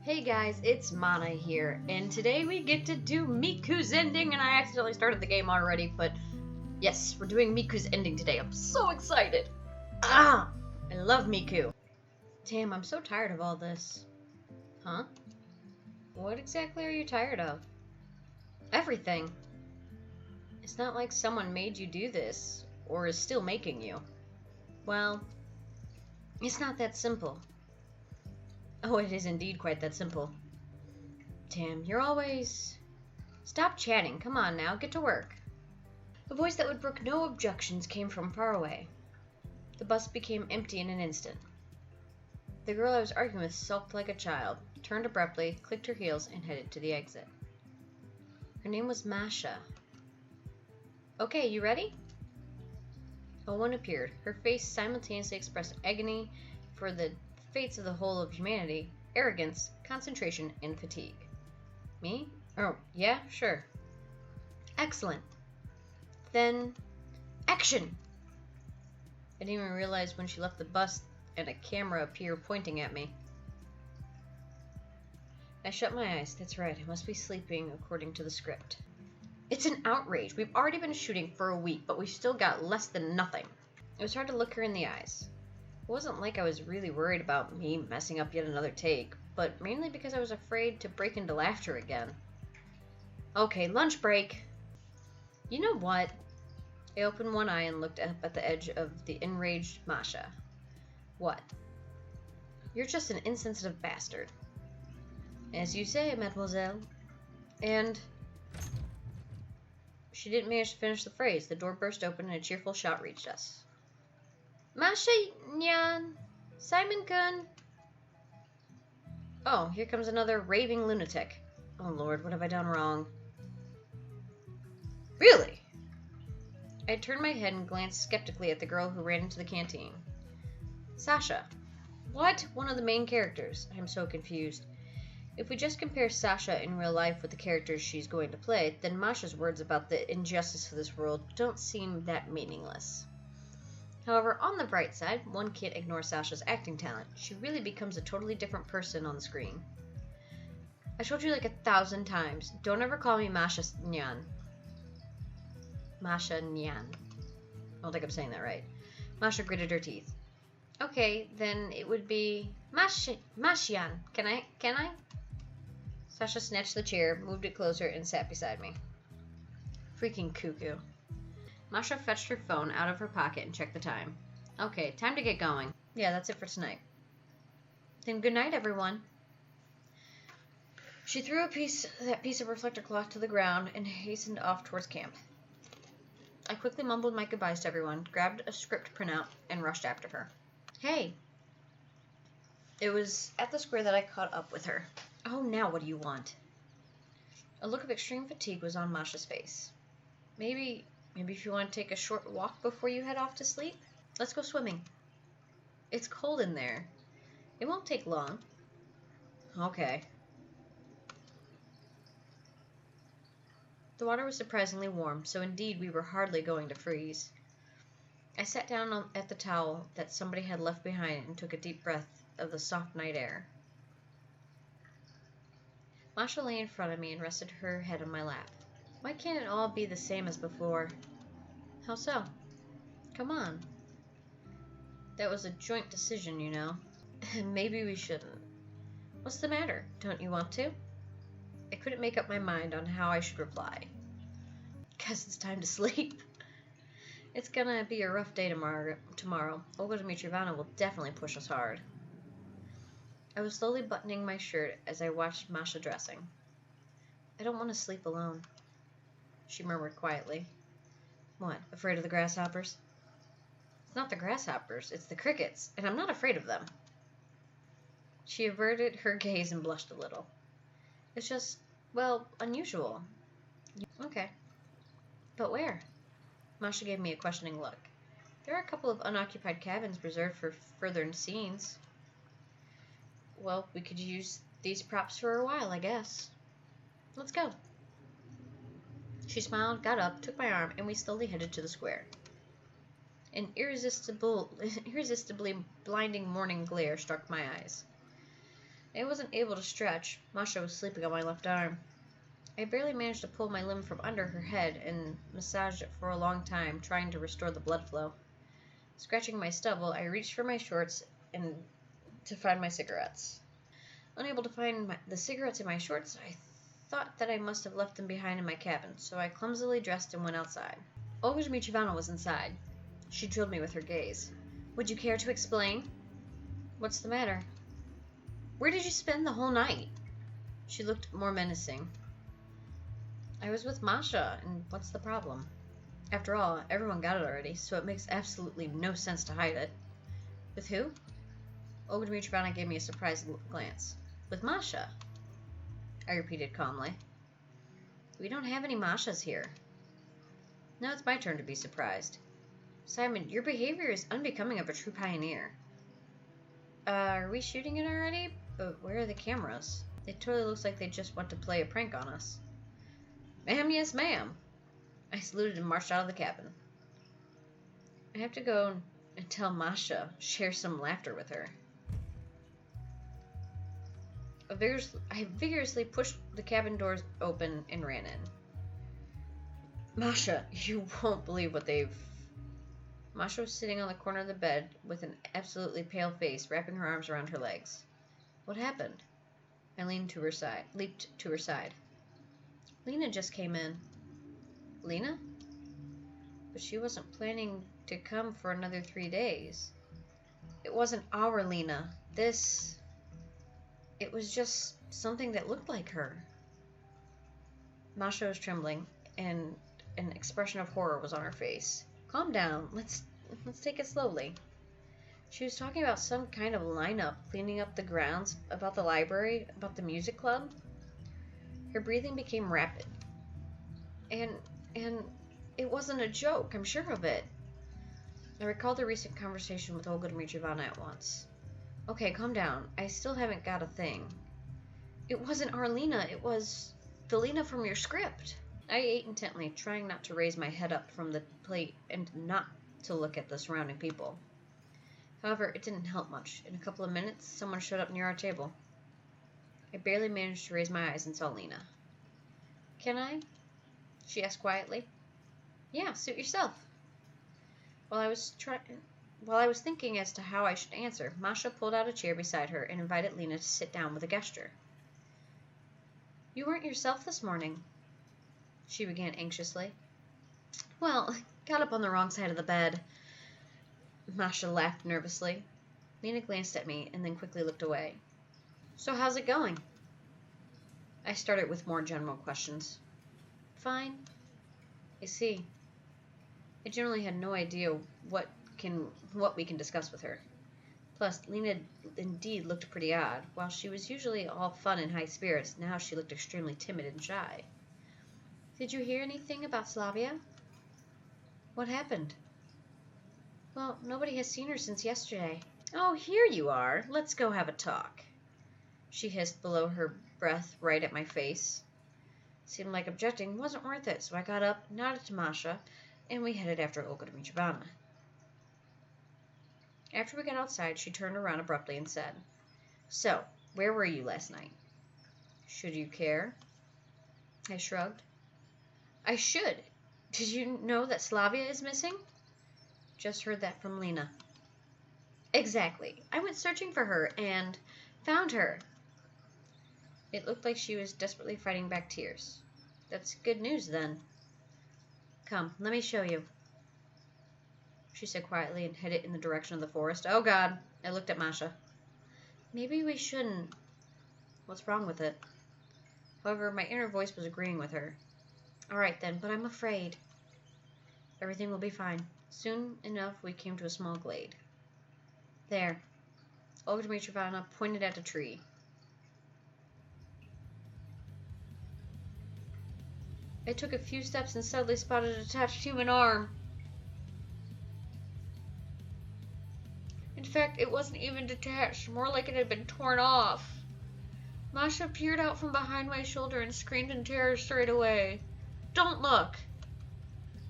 Hey guys, it's Mana here, and today we get to do Miku's ending, and I accidentally started the game already, but yes, we're doing Miku's ending today. I'm so excited! I love Miku. Damn, I'm so tired of all this. Huh? What exactly are you tired of? Everything. It's not like someone made you do this, or is still making you. Well, it's not that simple. Oh, it is indeed quite that simple. Damn, you're always... Stop chatting, come on now, get to work. A voice that would brook no objections came from far away. The bus became empty in an instant. The girl I was arguing with sulked like a child, turned abruptly, clicked her heels, and headed to the exit. Her name was Masha. Okay, you ready? A woman appeared. Her face simultaneously expressed agony for the fates of the whole of humanity, arrogance, concentration, and fatigue. Me? Oh, yeah, sure. Excellent. Then, action! I didn't even realize when she left the bus and a camera appeared pointing at me. I shut my eyes. That's right, I must be sleeping according to the script. It's an outrage. We've already been shooting for a week, but we've still got less than nothing. It was hard to look her in the eyes. It wasn't like I was really worried about me messing up yet another take, but mainly because I was afraid to break into laughter again. Okay, lunch break. You know what? I opened one eye and looked up at the edge of the enraged Masha. What? You're just an insensitive bastard. As you say, mademoiselle. And... She didn't manage to finish the phrase. The door burst open and a cheerful shout reached us. Masha Nyan! Simon-kun! Oh, here comes another raving lunatic. Oh lord, what have I done wrong? Really? I turned my head and glanced skeptically at the girl who ran into the canteen. Sasha. What? One of the main characters. I'm so confused. If we just compare Sasha in real life with the characters she's going to play, then Masha's words about the injustice of this world don't seem that meaningless. However, on the bright side, one can't ignore Sasha's acting talent. She really becomes a totally different person on the screen. I told you like 1,000 times, don't ever call me Masha Nyan. Masha Nyan. I don't think I'm saying that right. Masha gritted her teeth. Okay, then it would be Mashian. Can I? Sasha snatched the chair, moved it closer, and sat beside me. Freaking cuckoo. Masha fetched her phone out of her pocket and checked the time. Okay, time to get going. Yeah, that's it for tonight. Then good night, everyone. She threw that piece of reflector cloth to the ground and hastened off towards camp. I quickly mumbled my goodbyes to everyone, grabbed a script printout, and rushed after her. Hey! It was at the square that I caught up with her. Oh, now what do you want? A look of extreme fatigue was on Masha's face. Maybe if you want to take a short walk before you head off to sleep? Let's go swimming. It's cold in there. It won't take long. Okay. The water was surprisingly warm, so indeed we were hardly going to freeze. I sat down at the towel that somebody had left behind and took a deep breath of the soft night air. Masha lay in front of me and rested her head on my lap. Why can't it all be the same as before? How so? Come on. That was a joint decision, you know. Maybe we shouldn't. What's the matter? Don't you want to? I couldn't make up my mind on how I should reply. Guess it's time to sleep. It's gonna be a rough day tomorrow. Olga Dmitrievna will definitely push us hard. I was slowly buttoning my shirt as I watched Masha dressing. I don't want to sleep alone, she murmured quietly. What, afraid of the grasshoppers? It's not the grasshoppers, it's the crickets, and I'm not afraid of them. She averted her gaze and blushed a little. It's just, well, unusual. Okay. But where? Masha gave me a questioning look. There are a couple of unoccupied cabins reserved for further scenes. Well, we could use these props for a while, I guess. Let's go. She smiled, got up, took my arm, and we slowly headed to the square. An irresistibly blinding morning glare struck my eyes. I wasn't able to stretch. Masha was sleeping on my left arm. I barely managed to pull my limb from under her head and massaged it for a long time, trying to restore the blood flow. Scratching my stubble, I reached for my shorts and to find my cigarettes. Unable to find the cigarettes in my shorts, I thought that I must have left them behind in my cabin, so I clumsily dressed and went outside. Olga Dmitrievna was inside. She drilled me with her gaze. Would you care to explain? What's the matter? Where did you spend the whole night? She looked more menacing. I was with Masha, and what's the problem? After all, everyone got it already, so it makes absolutely no sense to hide it. With who? Olga Dmitrievna gave me a surprised glance. With Masha, I repeated calmly. We don't have any Mashas here. Now it's my turn to be surprised. Simon, your behavior is unbecoming of a true pioneer. Are we shooting it already? But where are the cameras? It totally looks like they just want to play a prank on us. Ma'am, yes, ma'am. I saluted and marched out of the cabin. I have to go and tell Masha, share some laughter with her. I vigorously pushed the cabin doors open and ran in. Masha, you won't believe what they've... Masha was sitting on the corner of the bed with an absolutely pale face, wrapping her arms around her legs. What happened? I leaped to her side. Lena just came in. Lena? But she wasn't planning to come for another 3 days. It wasn't our Lena. It was just something that looked like her. Masha was trembling, and an expression of horror was on her face. Calm down. Let's take it slowly. She was talking about some kind of lineup, cleaning up the grounds, about the library, about the music club. Her breathing became rapid. And it wasn't a joke, I'm sure of it. I recalled the recent conversation with Olga Dmitrievna at once. Okay, calm down. I still haven't got a thing. It wasn't our Lena, it was the Lena from your script. I ate intently, trying not to raise my head up from the plate and not to look at the surrounding people. However, it didn't help much. In a couple of minutes, someone showed up near our table. I barely managed to raise my eyes and saw Lena. Can I? She asked quietly. Yeah, suit yourself. While I was thinking as to how I should answer, Masha pulled out a chair beside her and invited Lena to sit down with a gesture. You weren't yourself this morning, she began anxiously. Well, got up on the wrong side of the bed. Masha laughed nervously. Lena glanced at me and then quickly looked away. So how's it going? I started with more general questions. Fine. I see. I generally had no idea what we can discuss with her. Plus, Lena indeed looked pretty odd. While she was usually all fun and high spirits, now she looked extremely timid and shy. Did you hear anything about Slavia? What happened? Well, nobody has seen her since yesterday. Oh, here you are. Let's go have a talk. She hissed below her breath right at my face. Seemed like objecting wasn't worth it, so I got up, nodded to Masha, and we headed after Olga Dmitrievna. After we got outside, she turned around abruptly and said, So, where were you last night? Should you care? I shrugged. I should. Did you know that Slavia is missing? Just heard that from Lena. Exactly. I went searching for her and found her. It looked like she was desperately fighting back tears. That's good news, then. Come, let me show you, she said quietly and headed in the direction of the forest. Oh, God. I looked at Masha. Maybe we shouldn't. What's wrong with it? However, my inner voice was agreeing with her. All right, then, but I'm afraid. Everything will be fine. Soon enough, we came to a small glade. There. Olga Dmitrievna pointed at a tree. I took a few steps and suddenly spotted a detached human arm. In fact, it wasn't even detached, more like it had been torn off. Masha peered out from behind my shoulder and screamed in terror straight away. Don't look!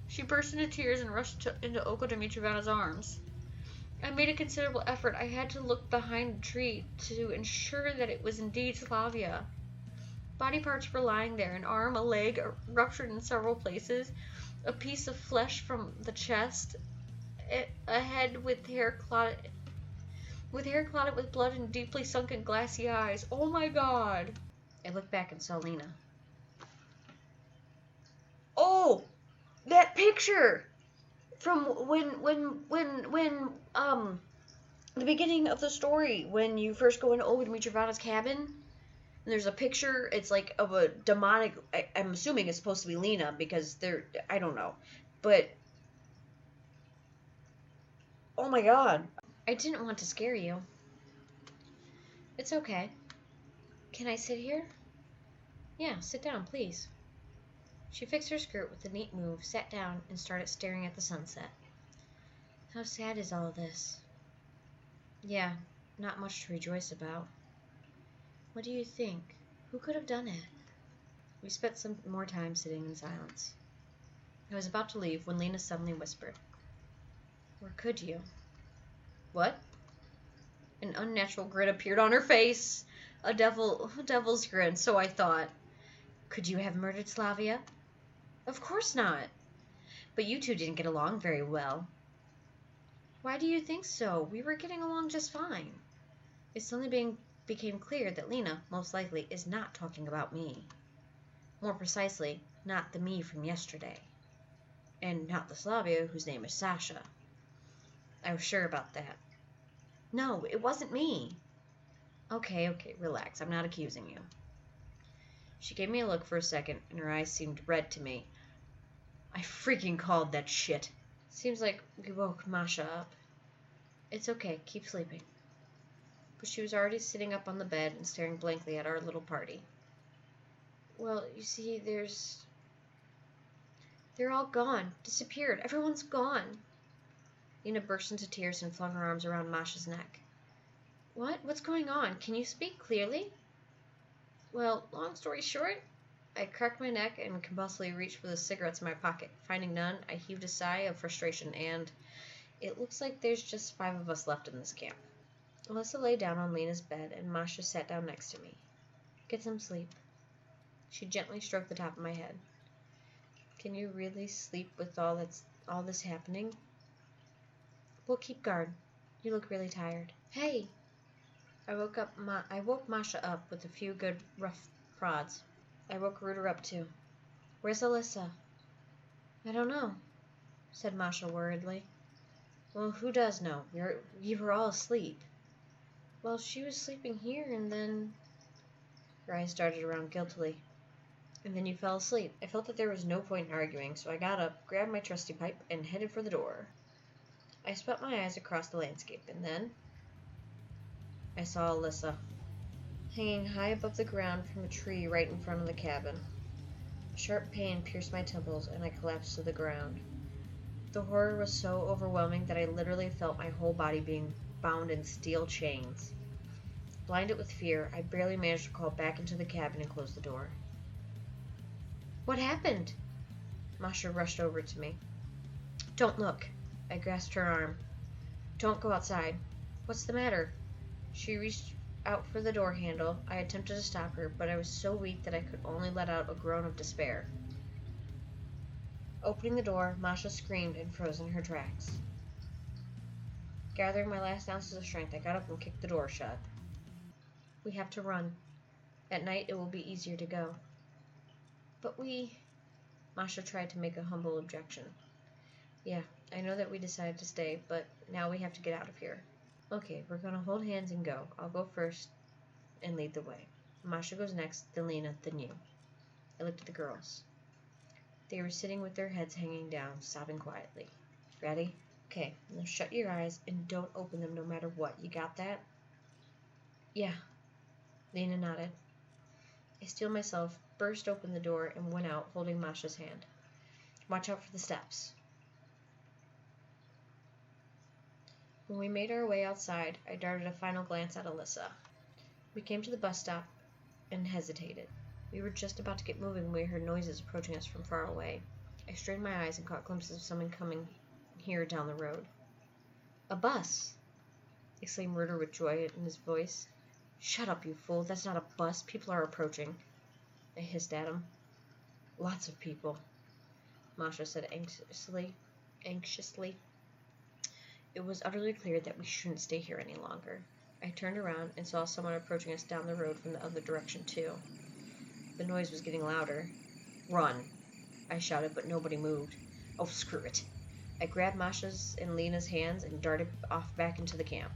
She burst into tears and rushed into Olga Dmitrievna's arms. I made a considerable effort. I had to look behind the tree to ensure that it was indeed Slavia. Body parts were lying there, an arm, a leg, ruptured in several places, a piece of flesh from the chest, a head with hair clotted with blood and deeply sunken glassy eyes. Oh my god! I looked back and saw Lena. Oh! That picture! From the beginning of the story, when you first go into Old Dimitrievana's cabin, and there's a picture, it's like of a demonic, I'm assuming it's supposed to be Lena, because I don't know, but, oh my god. I didn't want to scare you. It's okay. Can I sit here? Yeah, sit down, please. She fixed her skirt with a neat move, sat down, and started staring at the sunset. How sad is all this? Yeah, not much to rejoice about. What do you think? Who could have done it? We spent some more time sitting in silence. I was about to leave when Lena suddenly whispered, "Or could you?" What? An unnatural grin appeared on her face. A devil's grin, so I thought. Could you have murdered Slavia? Of course not. But you two didn't get along very well. Why do you think so? We were getting along just fine. It suddenly became clear that Lena, most likely, is not talking about me. More precisely, not the me from yesterday. And not the Slavia whose name is Sasha. I was sure about that. No, it wasn't me. Okay, relax. I'm not accusing you. She gave me a look for a second, and her eyes seemed red to me. I freaking called that shit. Seems like we woke Masha up. It's okay, keep sleeping. But she was already sitting up on the bed and staring blankly at our little party. Well, you see, they're all gone. Disappeared. Everyone's gone. Lena burst into tears and flung her arms around Masha's neck. What? What's going on? Can you speak clearly? Well, long story short, I cracked my neck and compulsively reached for the cigarettes in my pocket. Finding none, I heaved a sigh of frustration, and it looks like there's just 5 of us left in this camp. Alyssa lay down on Lena's bed, and Masha sat down next to me. Get some sleep. She gently stroked the top of my head. Can you really sleep with all this happening? We'll keep guard. You look really tired. Hey! I woke Masha up with a few good rough prods. I woke Rooter up too. Where's Alyssa? I don't know, said Masha worriedly. Well, who does know? We were all asleep. Well, she was sleeping here, and then... Her eyes darted around guiltily. And then you fell asleep. I felt that there was no point in arguing, so I got up, grabbed my trusty pipe, and headed for the door. I swept my eyes across the landscape, and then... I saw Alyssa, hanging high above the ground from a tree right in front of the cabin. A sharp pain pierced my temples, and I collapsed to the ground. The horror was so overwhelming that I literally felt my whole body being bound in steel chains. Blinded with fear, I barely managed to crawl back into the cabin and close the door. What happened? Masha rushed over to me. Don't look. I grasped her arm. Don't go outside. What's the matter? She reached out for the door handle. I attempted to stop her, but I was so weak that I could only let out a groan of despair. Opening the door, Masha screamed and froze in her tracks. Gathering my last ounces of strength, I got up and kicked the door shut. We have to run. At night, it will be easier to go. But Masha tried to make a humble objection. Yeah, I know that we decided to stay, but now we have to get out of here. Okay, we're gonna hold hands and go. I'll go first and lead the way. Masha goes next, then Lena, then you. I looked at the girls. They were sitting with their heads hanging down, sobbing quietly. Ready? Okay, now shut your eyes and don't open them no matter what. You got that? Yeah. Lena nodded. I steeled myself, burst open the door, and went out, holding Masha's hand. Watch out for the steps. When we made our way outside, I darted a final glance at Alyssa. We came to the bus stop and hesitated. We were just about to get moving when we heard noises approaching us from far away. I strained my eyes and caught glimpses of someone coming here down the road. A bus! Exclaimed Ruder with joy in his voice. Shut up, you fool. That's not a bus. People are approaching. I hissed at him. Lots of people, Masha said anxiously. It was utterly clear that we shouldn't stay here any longer. I turned around and saw someone approaching us down the road from the other direction, too. The noise was getting louder. Run, I shouted, but nobody moved. Oh, screw it. I grabbed Masha's and Lena's hands and darted off back into the camp.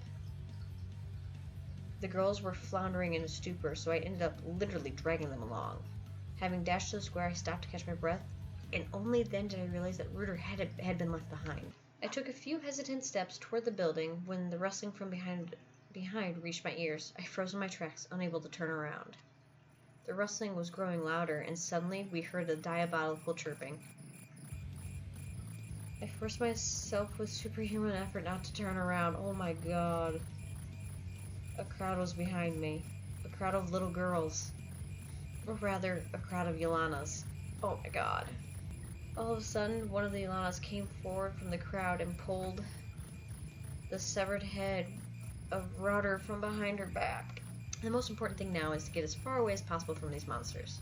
The girls were floundering in a stupor, so I ended up literally dragging them along. Having dashed to the square, I stopped to catch my breath, and only then did I realize that Ruder had been left behind. I took a few hesitant steps toward the building when the rustling from behind reached my ears. I froze in my tracks, unable to turn around. The rustling was growing louder, and suddenly we heard a diabolical chirping. I forced myself with superhuman effort not to turn around. Oh my god. A crowd was behind me. A crowd of little girls. Or rather, a crowd of Yolanas. Oh my god. All of a sudden, one of the Yolanas came forward from the crowd and pulled the severed head of Ruder from behind her back. The most important thing now is to get as far away as possible from these monsters.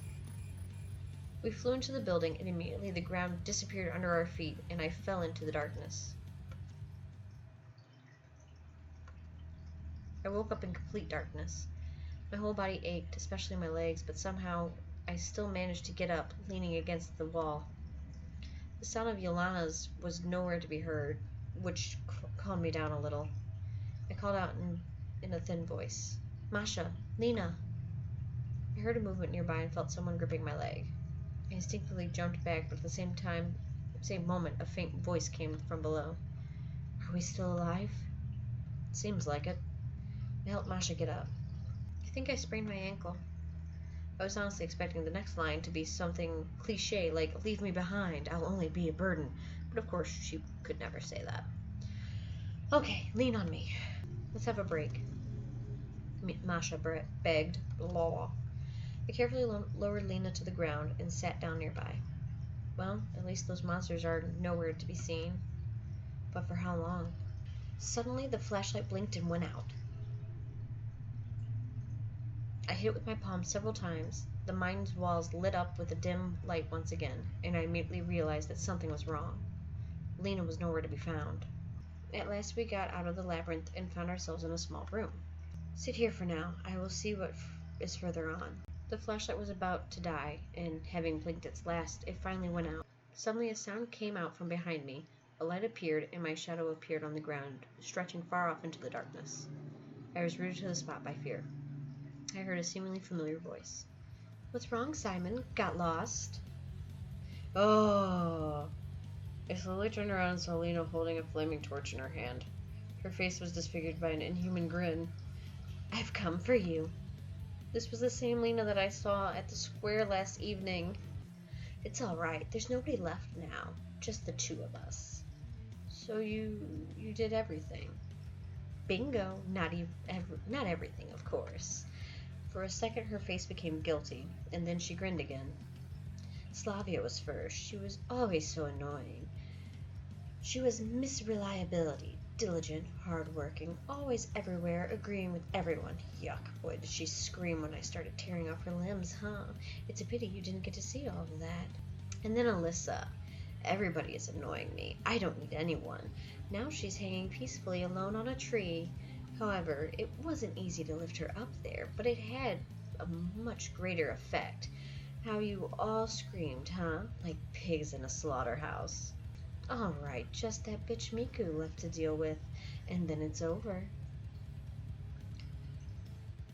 We flew into the building, and immediately the ground disappeared under our feet, and I fell into the darkness. I woke up in complete darkness. My whole body ached, especially my legs, but somehow I still managed to get up, leaning against the wall. The sound of Yolana's was nowhere to be heard, which calmed me down a little. I called out in a thin voice, Masha, Lena. I heard a movement nearby and felt someone gripping my leg. I instinctively jumped back, but at the same moment, a faint voice came from below. Are we still alive? Seems like it. I helped Masha get up. I think I sprained my ankle. I was honestly expecting the next line to be something cliche like, leave me behind, I'll only be a burden. But of course, she could never say that. Okay, lean on me. Let's have a break. Masha begged. Law. I carefully lowered Lena to the ground and sat down nearby. Well, at least those monsters are nowhere to be seen. But for how long? Suddenly, the flashlight blinked and went out. I hit it with my palm several times. The mine's walls lit up with a dim light once again, and I immediately realized that something was wrong. Lena was nowhere to be found. At last we got out of the labyrinth and found ourselves in a small room. Sit here for now. I will see what is further on. The flashlight was about to die, and having blinked its last, it finally went out. Suddenly a sound came out from behind me. A light appeared, and my shadow appeared on the ground, stretching far off into the darkness. I was rooted to the spot by fear. I heard a seemingly familiar voice. What's wrong, Simon? Got lost? Oh! I slowly turned around and saw Lena holding a flaming torch in her hand. Her face was disfigured by an inhuman grin. I've come for you. This was the same Lena that I saw at the square last evening. It's all right. There's nobody left now. Just the two of us. So you did everything. Bingo. Not everything, of course. For a second, her face became guilty, and then she grinned again. Slavia was first. She was always so annoying. She was Miss Reliability. Diligent, hard-working, always everywhere, agreeing with everyone. Yuck, boy, did she scream when I started tearing off her limbs, huh? It's a pity you didn't get to see all of that. And then Alyssa. Everybody is annoying me. I don't need anyone. Now she's hanging peacefully alone on a tree. However, it wasn't easy to lift her up there, but it had a much greater effect. How you all screamed, huh? Like pigs in a slaughterhouse. All right, just that bitch Miku left to deal with, and then it's over.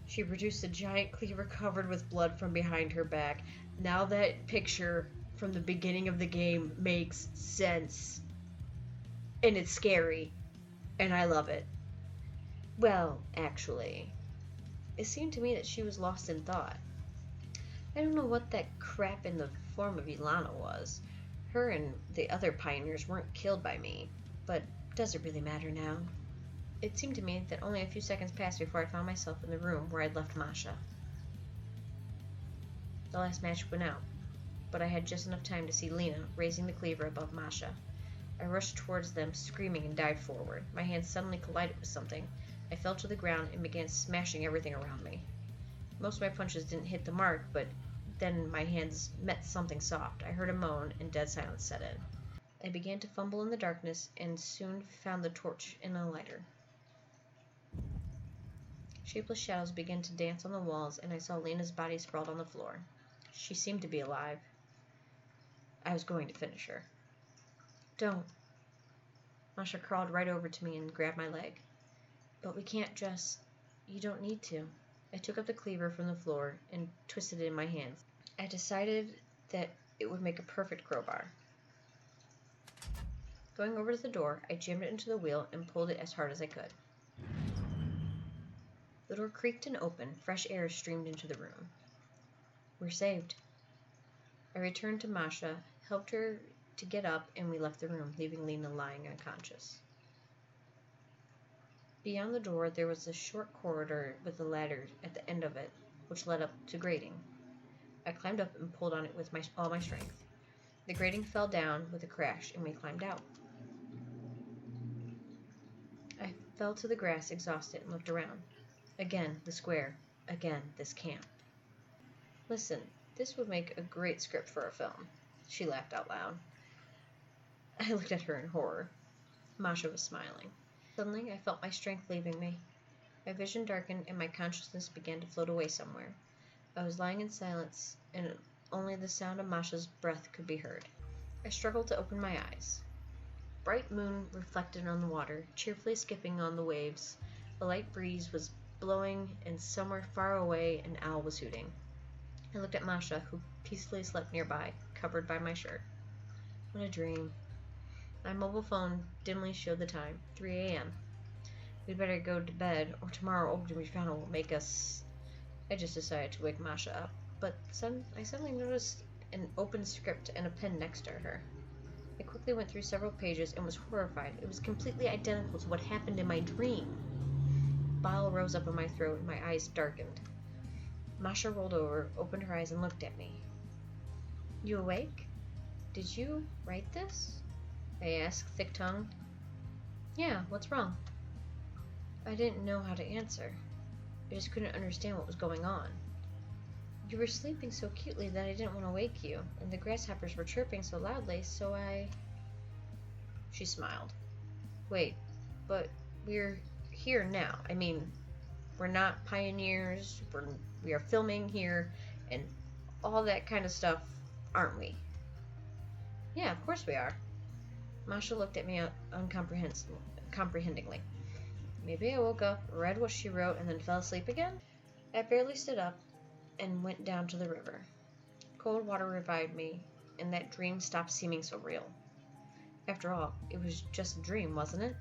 She produced a giant cleaver covered with blood from behind her back. Now that picture from the beginning of the game makes sense. And it's scary. And I love it. Well, actually, it seemed to me that she was lost in thought. I don't know what that crap in the form of Ilana was. Her and the other pioneers weren't killed by me, but does it really matter now? It seemed to me that only a few seconds passed before I found myself in the room where I'd left Masha. The last match went out, but I had just enough time to see Lena raising the cleaver above Masha. I rushed towards them, screaming, and dived forward. My hands suddenly collided with something. I fell to the ground and began smashing everything around me. Most of my punches didn't hit the mark, but then my hands met something soft. I heard a moan, and dead silence set in. I began to fumble in the darkness, and soon found the torch and a lighter. Shapeless shadows began to dance on the walls, and I saw Lena's body sprawled on the floor. She seemed to be alive. I was going to finish her. Don't. Masha crawled right over to me and grabbed my leg. But we can't just... You don't need to. I took up the cleaver from the floor and twisted it in my hands. I decided that it would make a perfect crowbar. Going over to the door, I jammed it into the wheel and pulled it as hard as I could. The door creaked and opened. Fresh air streamed into the room. We're saved. I returned to Masha, helped her to get up, and we left the room, leaving Lena lying unconscious. Beyond the door, there was a short corridor with a ladder at the end of it, which led up to grating. I climbed up and pulled on it with all my strength. The grating fell down with a crash, and we climbed out. I fell to the grass, exhausted, and looked around. Again, the square. Again, this camp. Listen, this would make a great script for a film. She laughed out loud. I looked at her in horror. Masha was smiling. Suddenly, I felt my strength leaving me. My vision darkened, and my consciousness began to float away somewhere. I was lying in silence, and only the sound of Masha's breath could be heard. I struggled to open my eyes. Bright moon reflected on the water, cheerfully skipping on the waves. A light breeze was blowing, and somewhere far away an owl was hooting. I looked at Masha, who peacefully slept nearby, covered by my shirt. What a dream. My mobile phone dimly showed the time, 3 a.m. We'd better go to bed, or tomorrow Old Jimmy Fallon will make us... I just decided to wake Masha up, but I suddenly noticed an open script and a pen next to her. I quickly went through several pages and was horrified. It was completely identical to what happened in my dream. Bile rose up in my throat and my eyes darkened. Masha rolled over, opened her eyes, and looked at me. You awake? Did you write this? I asked, thick-tongued. Yeah, what's wrong? I didn't know how to answer. I just couldn't understand what was going on. You were sleeping so cutely that I didn't want to wake you, and the grasshoppers were chirping so loudly, so I... She smiled. Wait, but we're here now. I mean, we're not pioneers, we are filming here, and all that kind of stuff, aren't we? Yeah, of course we are. Masha looked at me uncomprehendingly. Maybe I woke up, read what she wrote, and then fell asleep again? I barely stood up and went down to the river. Cold water revived me, and that dream stopped seeming so real. After all, it was just a dream, wasn't it?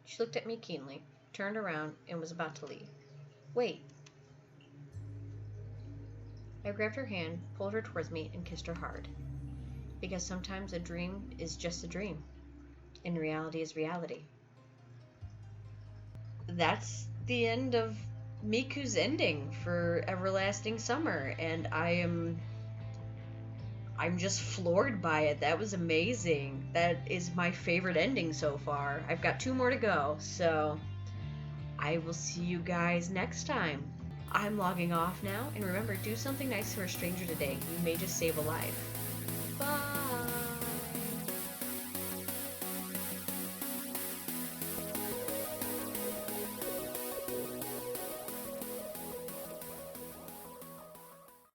She looked at me keenly, turned around, and was about to leave. Wait. I grabbed her hand, pulled her towards me, and kissed her hard. Because sometimes a dream is just a dream, and reality is reality. That's the end of Miku's ending for Everlasting Summer, and I'm just floored by it. That was amazing. That is my favorite ending so far. I've got 2 more to go, so I will see you guys next time. I'm logging off now, and remember, do something nice for a stranger today. You may just save a life. Bye!